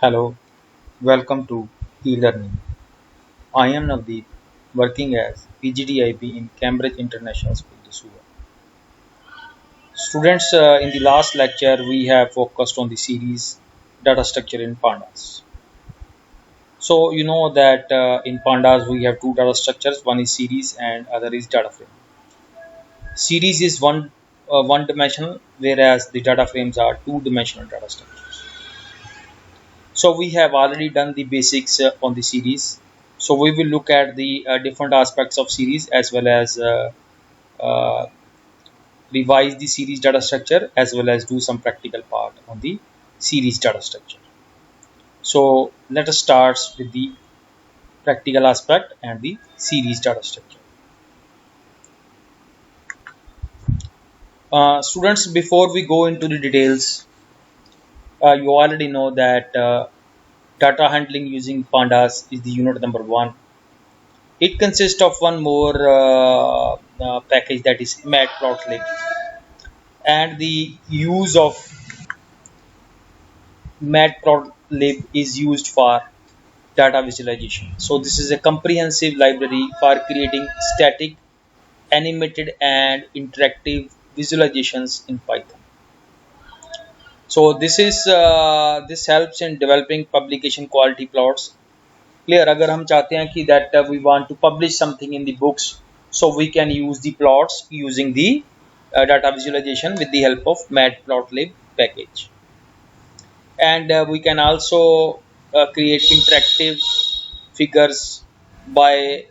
Hello, welcome to e-learning. I am Navdeep, working as PGDIP in Cambridge International School, Disuva. Students, in the last lecture, we have focused on the series data structure in pandas. So you know that in pandas we have two data structures. One is series and other is data frame. Series is one dimensional, whereas the data frames are two-dimensional data structures. So we have already done the basics on the series. So we will look at the different aspects of series as well as uh, revise the series data structure as well as do some practical part on the series data structure. So let us start with the practical aspect and the series data structure. Students, before we go into the details, you already know that data handling using pandas is the unit number one. It consists of one more package, that is matplotlib, and the use of matplotlib is used for data visualization. So this is a comprehensive library for creating static, animated and interactive visualizations in Python. So this helps in developing publication quality plots. Clear? अगर हम चाहते हैं कि that we want to publish something in the books, so we can use the plots using the data visualization with the help of matplotlib package. And we can also create interactive figures by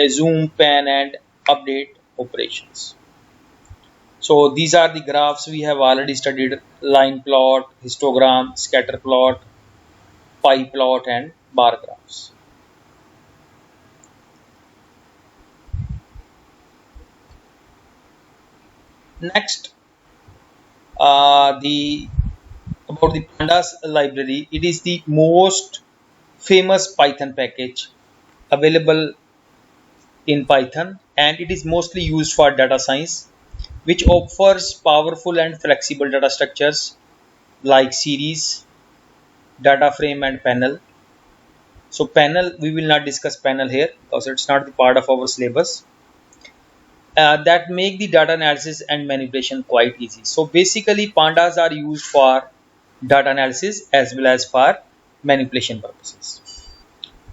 zoom, pan and update operations. So these are the graphs we have already studied: line plot, histogram, scatter plot, pie plot and bar graphs. Next, the about the pandas library. It is the most famous Python package available in Python, and it is mostly used for data science, which offers powerful and flexible data structures like series, data frame and panel. So panel, we will not discuss panel here because it's not the part of our syllabus. That make the data analysis and manipulation quite easy. So basically pandas are used for data analysis as well as for manipulation purposes.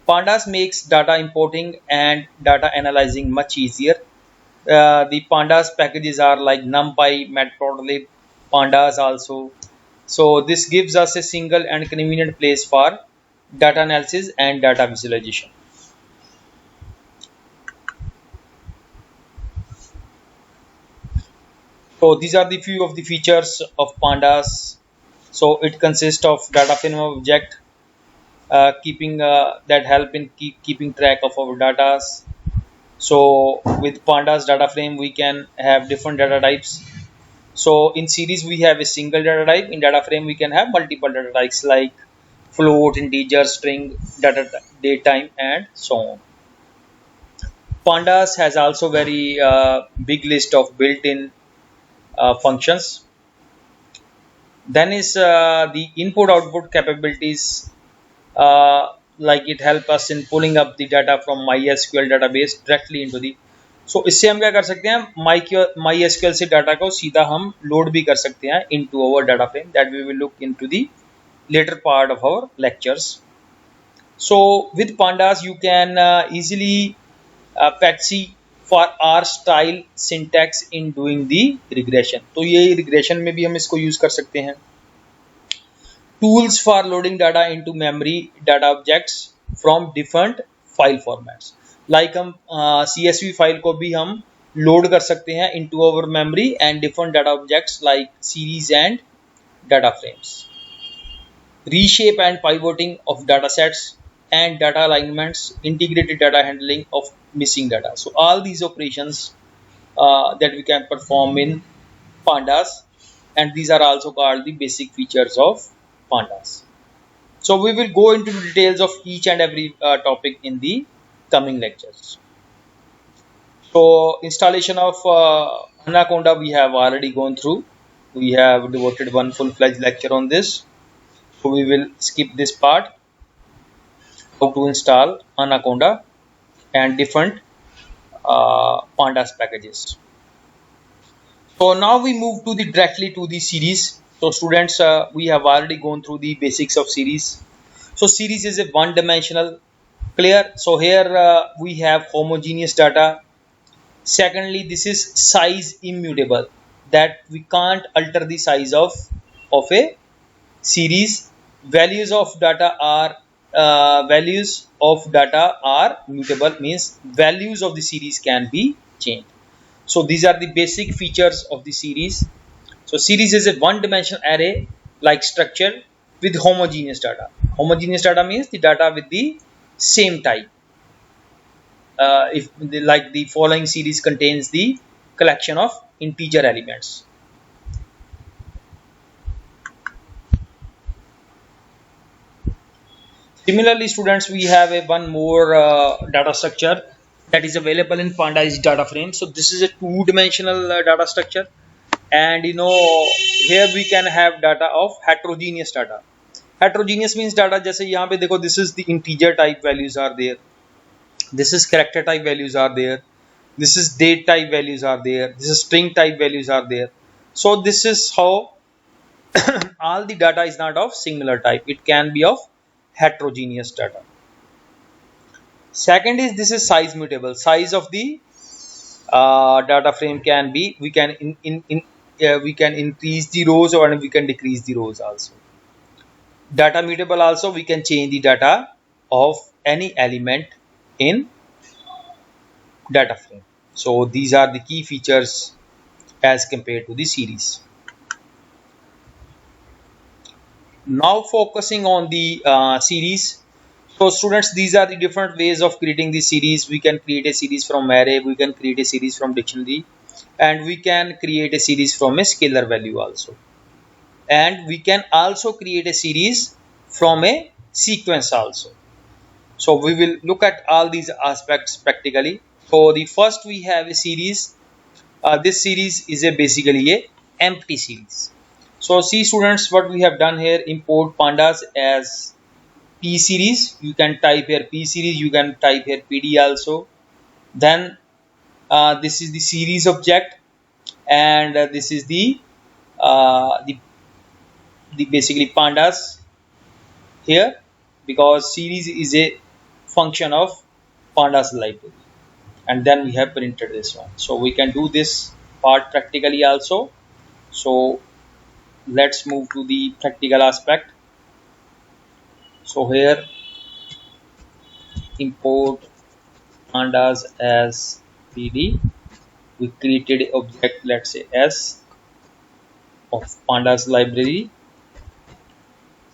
Pandas makes data importing and data analyzing much easier. The pandas packages are like NumPy, Matplotlib, pandas also. So this gives us a single and convenient place for data analysis and data visualization. So these are the few of the features of pandas. So it consists of data frame object, keeping that help in keeping track of our data. So with pandas data frame we can have different data types. So in series we have a single data type. In data frame we can have multiple data types like float, integer, string, data, datetime and so on. Pandas has also very big list of built-in functions. Then is the input output capabilities, like it help us in pulling up the data from MySQL database directly into the. So इससे हम क्या कर सकते हैं, MySQL से data को सीधा हम लोड भी कर सकते हैं into our data frame. That we will look into the later part of our lectures. So with pandas you can easily patsy for R style syntax in doing the regression. तो ये regression में भी हम इसको use कर सकते हैं. Tools for loading data into memory data objects from different file formats. Like हम CSV फाइल को भी हम लोड कर सकते हैं into our memory and different data objects like series and data frames. Reshape and pivoting of data sets and data alignments, integrated data handling of missing data. So all these operations that we can perform in pandas, and these are also called the basic features of pandas. So we will go into the details of each and every topic in the coming lectures. So installation of Anaconda we have already gone through. We have devoted one full-fledged lecture on this. So we will skip this part, how to install Anaconda and different pandas packages. So now we move to the directly to the series. So students, we have already gone through the basics of series. So series is a one-dimensional. Clear? So here we have homogeneous data. Secondly, this is size immutable, that we can't alter the size of a series. Values of data are mutable, means values of the series can be changed. So these are the basic features of the series. So series is a one-dimensional array like structure with homogeneous data. Homogeneous data means the data with the same type. If like the following series contains the collection of integer elements. Similarly, students, we have a one more data structure that is available in Pandas data frame. So this is a two-dimensional data structure, and here we can have data of heterogeneous data. Heterogeneous means data जैसे यहाँ पे देखो, this is the integer type values are there, this is character type values are there, this is date type values are there, this is string type values are there. So this is how all the data is not of similar type, it can be of heterogeneous data. Second is this is size mutable. Size of the data frame can be, we can we can increase the rows or we can decrease the rows also. Data mutable also, we can change the data of any element in data frame. So these are the key features as compared to the series. Now focusing on the series. So students, these are the different ways of creating the series. We can create a series from array, we can create a series from dictionary, and we can create a series from a scalar value also. And we can also create a series from a sequence also. So we will look at all these aspects practically. So the first we have a series. This series is basically a empty series. So see students, what we have done here, import pandas as P series. You can type here P series, you can type here PD also. Then this is the series object, and this is the basically pandas here, because series is a function of pandas library, and then we have printed this one. So we can do this part practically also. So let's move to the practical aspect. So here import pandas as PD. We created an object, let's say S, of pandas library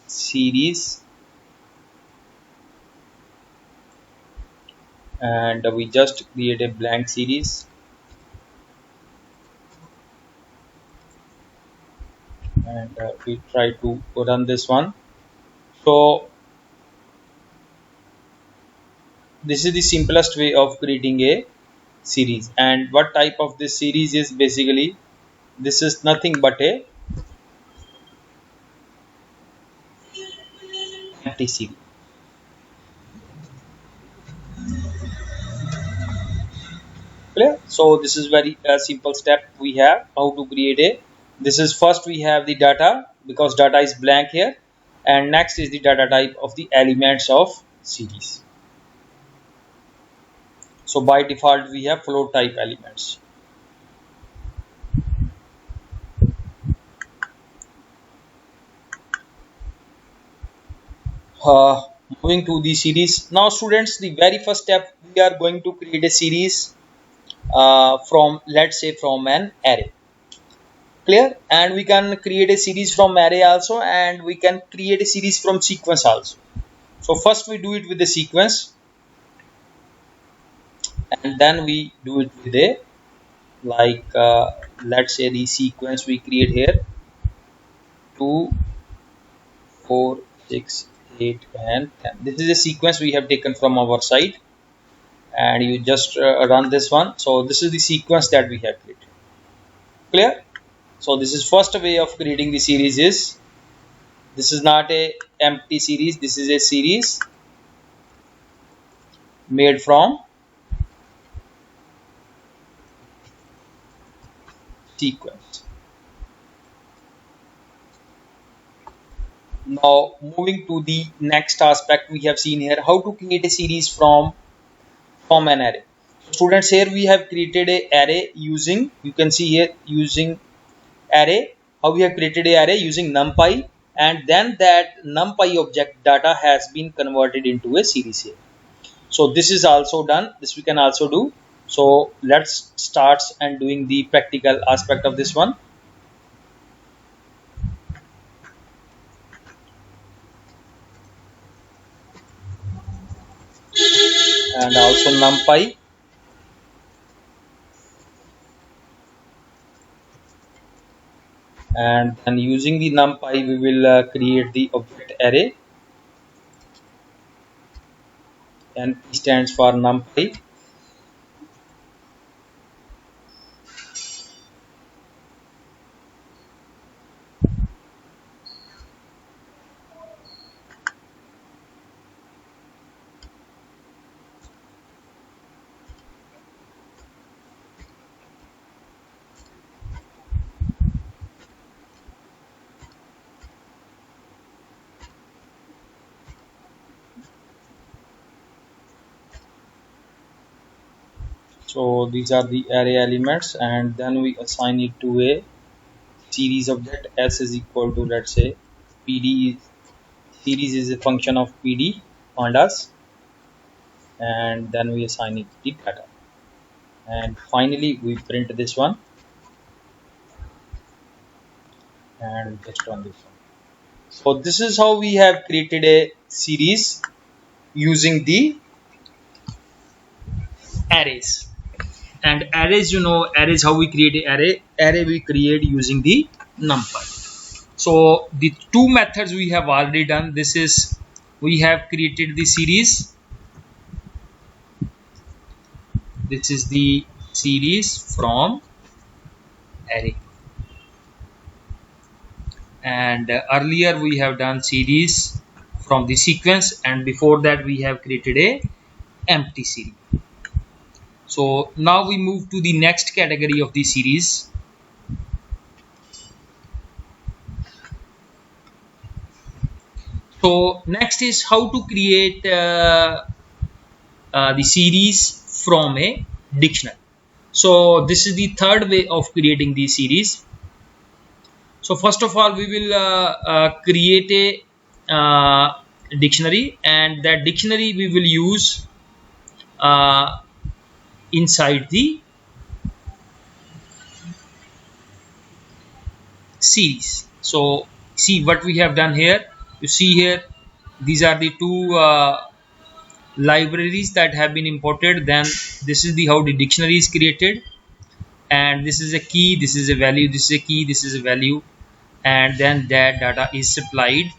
series, and we just create a blank series, and we try to run this one. So this is the simplest way of creating a series. And what type of this series is, basically this is nothing but a empty series. Clear? So this is very simple step we have how to create a. This is first we have the data, because data is blank here, and next is the data type of the elements of series. So by default we have float type elements. Moving to the series. Now students, the very first step, we are going to create a series from, let's say, from an array. Clear? And we can create a series from array also, and we can create a series from sequence also. So first we do it with the sequence, and then we do it with a, like let's say the sequence we create here 2, 4, 6, 8 and 10. This is a sequence we have taken from our site, and you just run this one. So this is the sequence that we have created. Clear? So this is first way of creating the series is This is not a empty series, this is a series made from sequence. Now moving to the next aspect, we have seen here how to create a series from an array. So students, here we have created a array using, you can see here, using array, how we have created a array using numpy, and then that numpy object data has been converted into a series here. So this is also done, this we can also do. So let's start and doing the practical aspect of this one. And also numpy, and then using the numpy we will create the object array, and P stands for numpy. So these are the array elements, and then we assign it to a series object. S is equal to, let's say, PD is, series is a function of PD pandas, and then we assign it the data, and finally we print this one and just run this one. So this is how we have created a series using the arrays. And arrays, you know, arrays, how we create an array we create using the numpy. So the two methods we have already done. This is, we have created the series, this is the series from array, and earlier we have done series from the sequence, and before that we have created a empty series. So now we move to the next category of the series. So next is how to create the series from a dictionary. So this is the third way of creating the series. So first of all, we will create a dictionary, and that dictionary we will use inside the series. So see what we have done here. You see here, these are the two libraries that have been imported. Then this is the how the dictionary is created, and this is a key, this is a value, this is a key, this is a value, and then that data is supplied.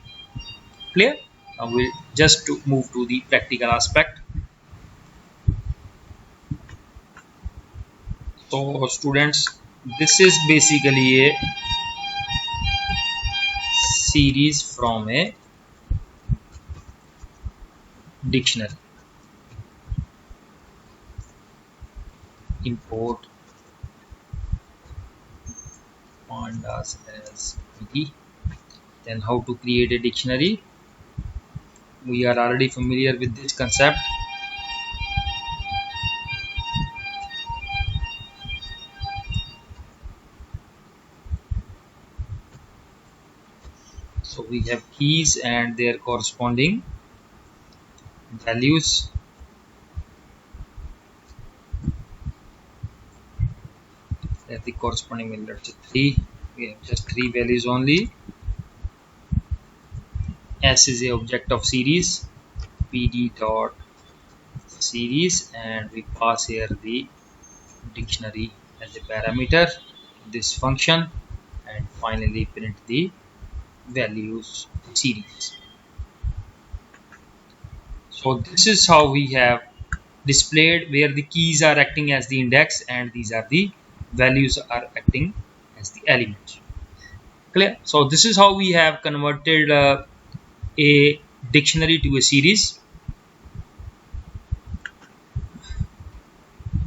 Clear? Now we'll just to move to the practical aspect. So students, this is basically a series from a dictionary. Import pandas as PD. Then how to create a dictionary. We are already familiar with this concept. So we have keys and their corresponding values. At the corresponding value, let's say 3. We have just 3 values only. S is a object of series, PD dot series, and we pass here the dictionary as a parameter, this function, and finally print the values series. So this is how we have displayed, where the keys are acting as the index and these are the values are acting as the elements. Clear? So this is how we have converted a dictionary to a series.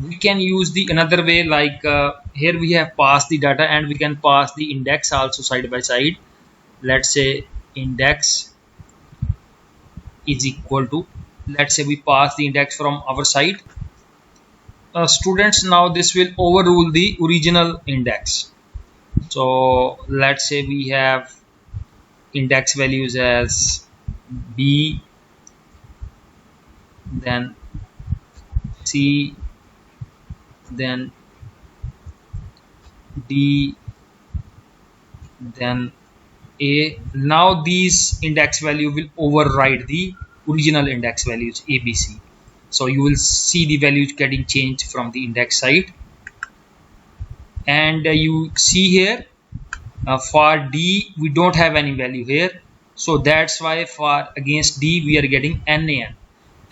We can use the another way, like here we have passed the data and we can pass the index also side by side. Let's say index is equal to, let's say we pass the index from our side. Students, now this will overrule the original index. So let's say we have index values as B, then C, then D, then A. Now these index value will override the original index values ABC. So you will see the values getting changed from the index side. And you see here for D we don't have any value here. So that's why for against D we are getting NaN.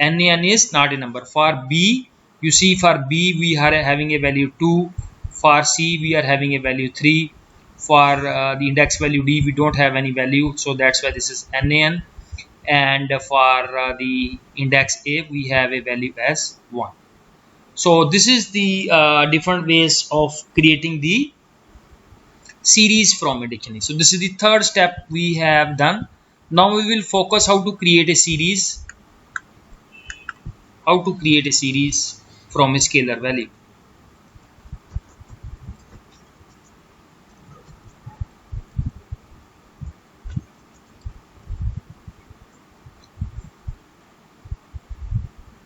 NaN is not a number. For B, you see for B we are having a value 2. For C we are having a value 3. For the index value D we don't have any value, so that's why this is NaN. And for the index A we have a value as 1. So this is the different ways of creating the series from a dictionary. So this is the third step we have done. Now we will focus how to create a series, from a scalar value.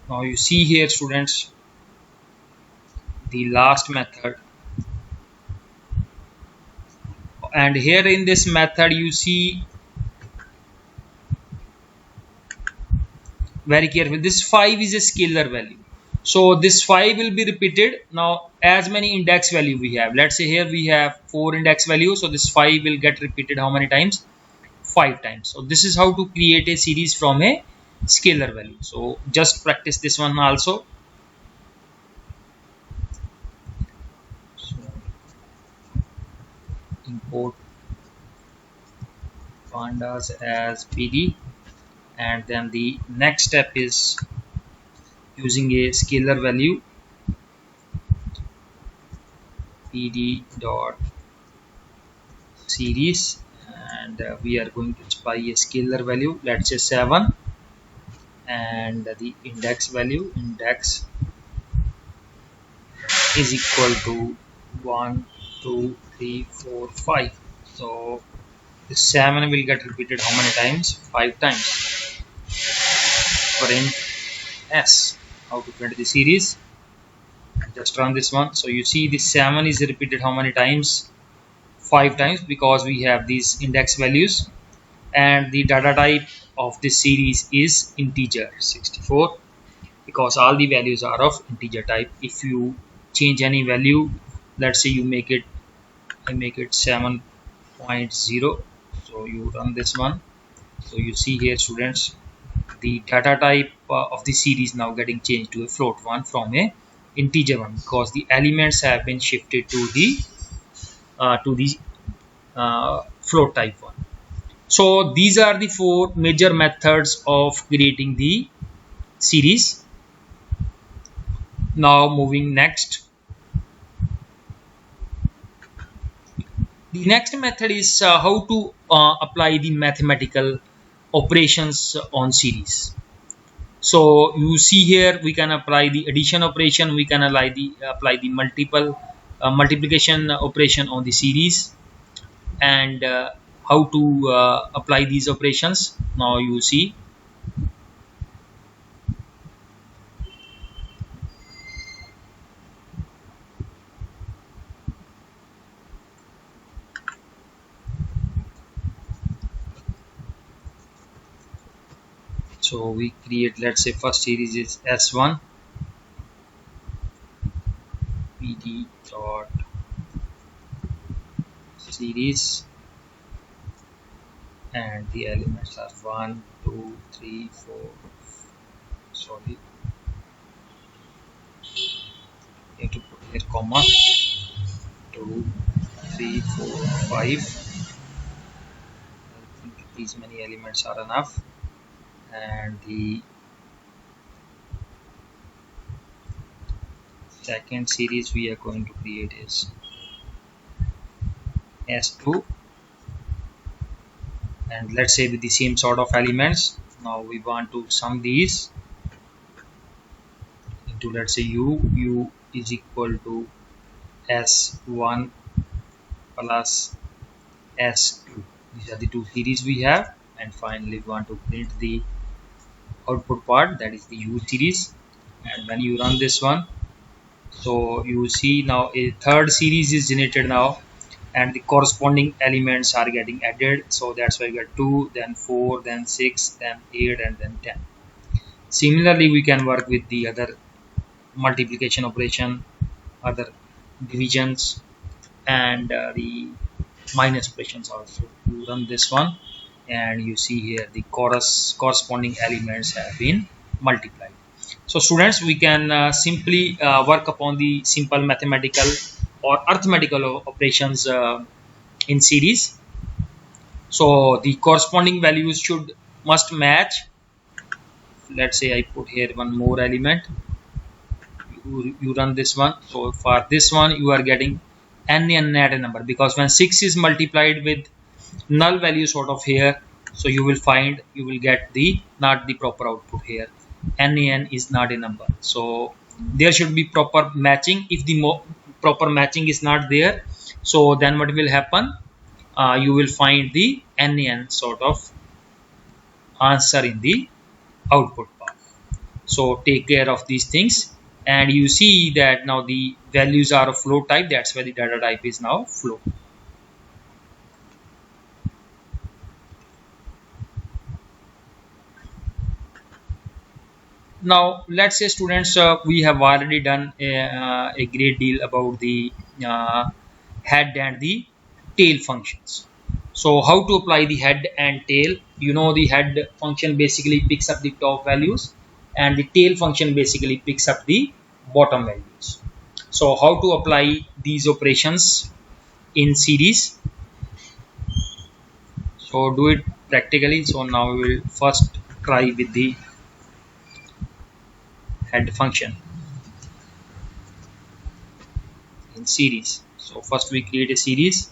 Now you see here, students, the last method, and here in this method you see very careful, this 5 is a scalar value. So this 5 will be repeated. Now as many index value we have, let's say here we have 4 index value, so this 5 will get repeated how many times? 5 times. So this is how to create a series from a scalar value. So just practice this one also. So import pandas as PD, and then the next step is using a scalar value PD dot series, and we are going to spy a scalar value, let's say 7, and the index value, index is equal to 1 2 3 4 5. So the 7 will get repeated how many times? 5 times. Print S. How to print the series? Just run this one. So you see the 7 is repeated how many times? 5 times, because we have these index values, and the data type of this series is integer 64, because all the values are of integer type. If you change any value, let's say you make it, I make it 7.0, so you run this one. So you see here, students, the data type of the series now getting changed to a float one from a integer one, because the elements have been shifted to the float type one. So these are the 4 major methods of creating the series. Now moving next. The next method is how to apply the mathematical operations on series. So you see here we can apply the addition operation, we can apply the multiplication operation on the series, and how to apply these operations. Now you see. So we create, let's say first series is S1 PD dot series, and the elements are 1 2 3 4, sorry, you have to put here comma, 2 3 4 5, these many elements are enough. And the second series we are going to create is S2, and let's say with the same sort of elements. Now we want to sum these into, let's say u is equal to S1 plus S2. These are the two series we have, and finally we want to print the output part, that is the U series. And when you run this one, so you see now a third series is generated now, and the corresponding elements are getting added. So that's why we get 2, then 4, then 6, then 8, and then 10. Similarly, we can work with the other multiplication operation, other divisions, and the minus operations also. You run this one, and you see here the corresponding elements have been multiplied. So students, we can simply work upon the simple mathematical or arithmetical operations in series. So the corresponding values must match. Let's say I put here one more element. You run this one. So for this one, you are getting any unnat number, because when 6 is multiplied with null value sort of here, so you will get the not the proper output here. NaN is not a number, so there should be proper matching. If the proper matching is not there, so then what will happen? You will find the NaN sort of answer in the output part. So take care of these things, and you see that now the values are of float type. That's why the data type is now float. Now let's say students, we have already done a great deal about the head and the tail functions. So how to apply the head and tail? You know, the head function basically picks up the top values, and the tail function basically picks up the bottom values. So how to apply these operations in series? So do it practically. So now we will first try with the head function in series. So first we create a series,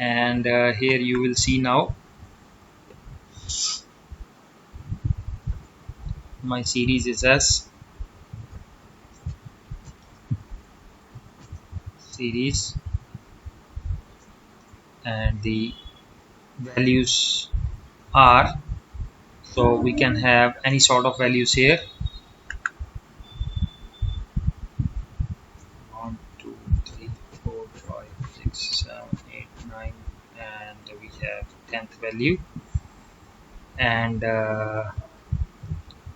and here you will see now my series is as series, and the values are, so we can have any sort of values here. 1 2 3 4 5 6 7 8 9, and we have 10th value, and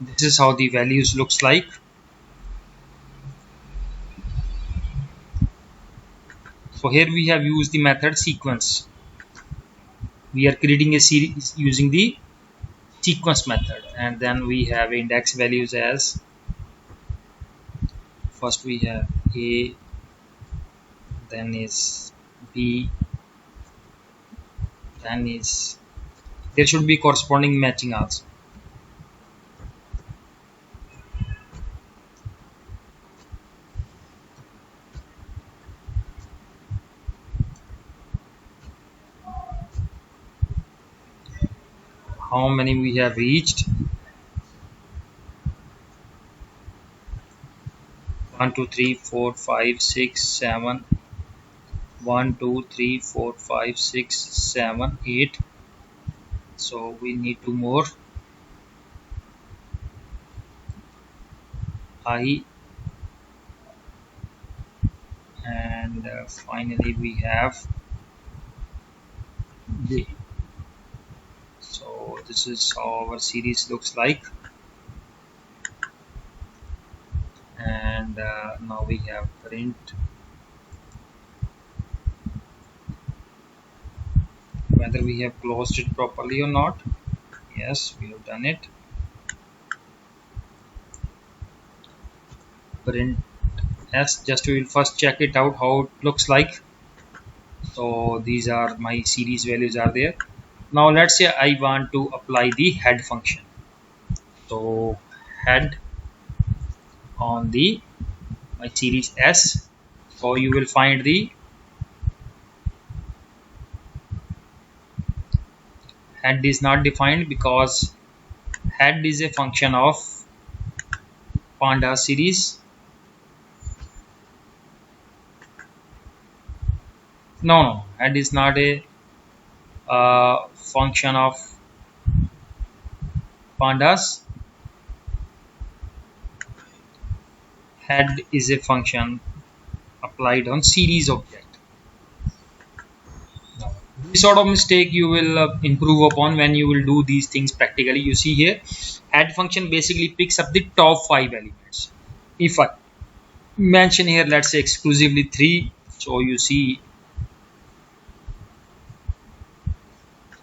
this is how the values looks like. So here we have used the method sequence. We are creating a series using the sequence method, and then we have index values as, first we have A, then is B, then is, there should be corresponding matching also. How many we have reached? 1 2 3 4 5 6 7, 1 2 3 4 5 6 7 8. So we need 2 more. I, and finally we have J. So this is how our series looks like, and now we have print whether we have closed it properly or not. Yes, we have done it. Print s. Just we will first check it out how it looks like. So these are my series values are there. Now let's say I want to apply the head function. So head on the my series s. So you will find the head is not defined because head is a function of Pandas series. No, head is not a function of Pandas. Head is a function applied on series object. This sort of mistake you will improve upon when you will do these things practically. You see here, head function basically picks up the top 5 elements. If I mention here, let's say exclusively 3, so you see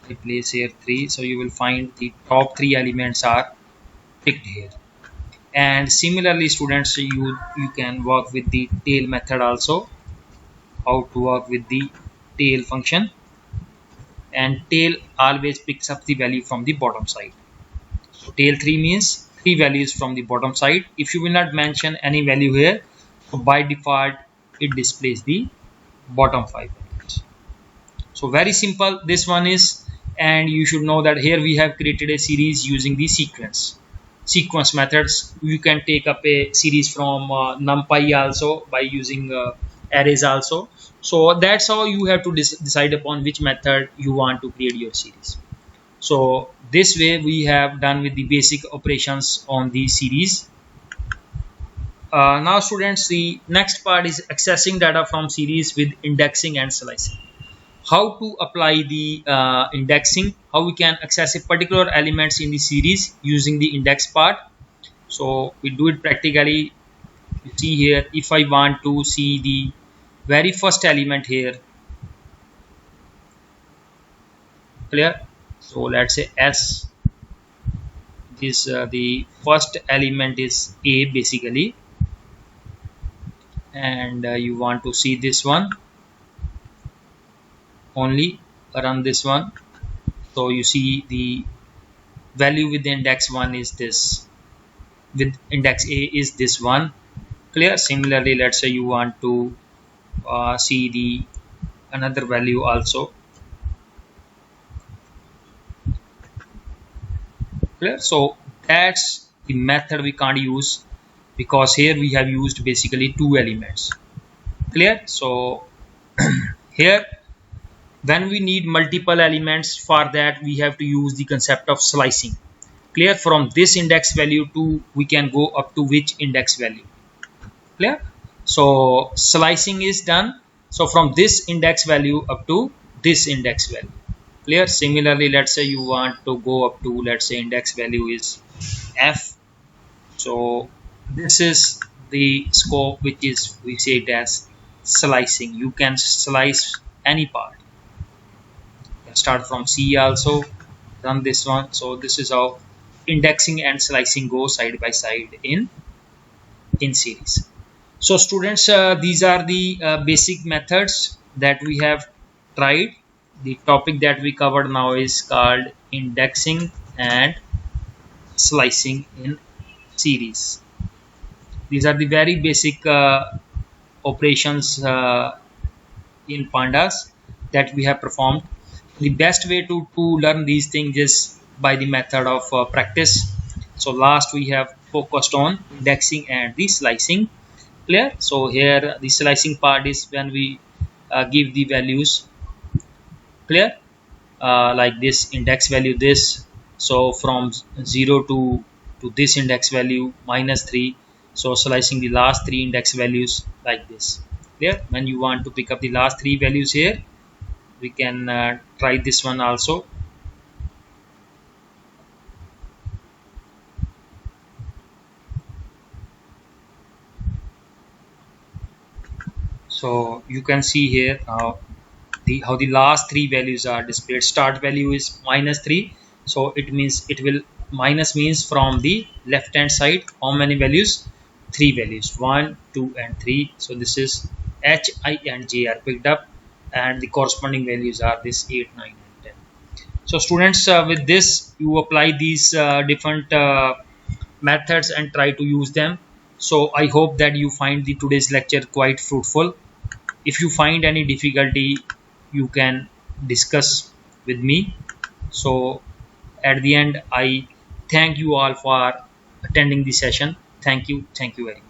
I place here 3, so you will find the top 3 elements are picked here. And similarly students, you can work with the tail method also. How to work with the tail function, and tail always picks up the value from the bottom side. So tail 3 means 3 values from the bottom side. If you will not mention any value here, so by default it displays the bottom 5 values. So very simple this one is, and you should know that here we have created a series using the sequence methods. You can take up a series from NumPy also by using arrays also. So that's how you have to decide upon which method you want to create your series. So this way we have done with the basic operations on the series. Now students, the next part is accessing data from series with indexing and slicing. How to apply the indexing, how we can access a particular elements in the series using the index part. So we do it practically. You see here, if I want to see the very first element here, clear. So let's say s, this the first element is a basically, and you want to see this one only, run this one. So you see the value with the index 1 is this, with index a is this one, clear. Similarly, let's say you want to see the another value also, clear. So that's the method we can't use because here we have used basically 2 elements, clear. So here when we need multiple elements, for that we have to use the concept of slicing, clear. From this index value to we can go up to which index value, clear. So slicing is done, so from this index value up to this index value, clear. Similarly, let's say you want to go up to, let's say index value is f, so this is the scope which is, we say it as slicing. You can slice any part, start from C also, run this one. So this is how indexing and slicing go side by side in series. So students, these are the basic methods that we have tried. The topic that we covered now is called indexing and slicing in series. These are the very basic operations in Pandas that we have performed. The best way to learn these things is by the method of practice. So last we have focused on indexing and the slicing, clear. So here the slicing part is when we give the values, clear, like this index value this, so from 0 to this index value -3, so slicing the last 3 index values like this, clear. When you want to pick up the last 3 values here, we can try this one also. So you can see here how the last 3 values are displayed. Start value is -3, so it means it will minus means from the left hand side how many values, three values 1, 2 and 3. So this is H, I and J are picked up, and the corresponding values are this 8, 9 and 10. So students, with this you apply these different methods and try to use them. So I hope that you find the today's lecture quite fruitful. If you find any difficulty, you can discuss with me. So at the end, I thank you all for attending the session. Thank you very much.